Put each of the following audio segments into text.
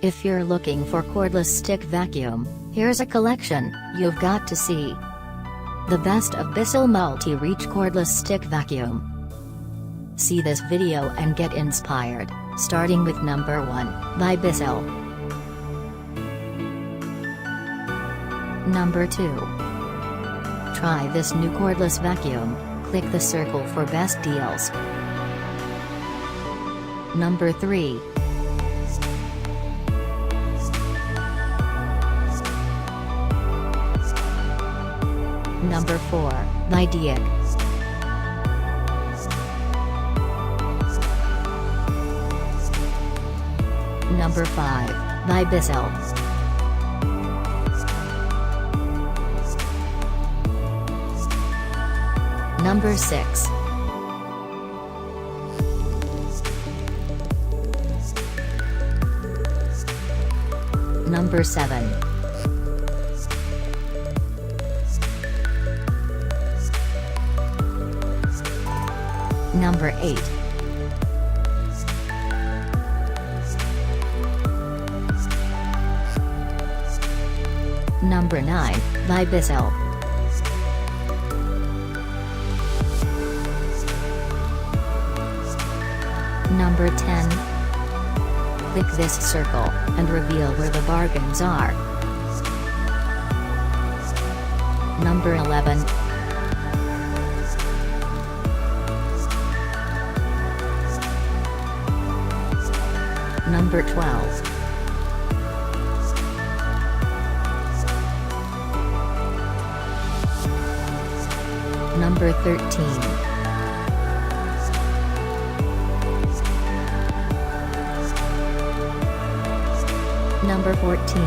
If you're looking for cordless stick vacuum, here's a collection you've got to see. The best of Bissell multi-reach cordless stick vacuum. See this video and get inspired, starting with number 1, by Bissell. Number 2. Try this new cordless vacuum, click the circle for best deals. Number 3. Number 4, by Deik. Number 5, by Bissell. Number 6. Number 7. Number 8. Number 9, by Bissell. Number 10. Click this circle, and reveal where the bargains are. Number 11. Number 12. Number 13. Number 14.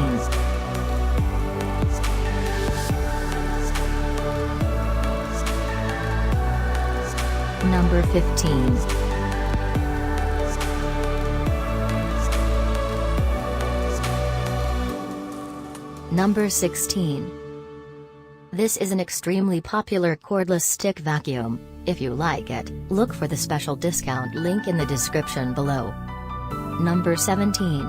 Number 15. Number 16. This is an extremely popular cordless stick vacuum. If you like it, look for the special discount link in the description below. Number 17.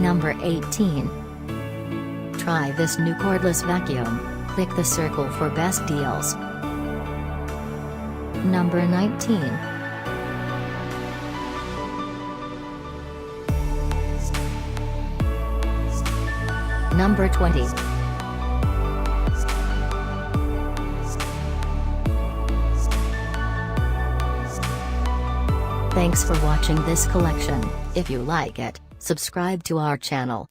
Number 18. Try this new cordless vacuum, click the circle for best deals. Number 19. Number 20. Thanks for watching this collection. If you like it, subscribe to our channel.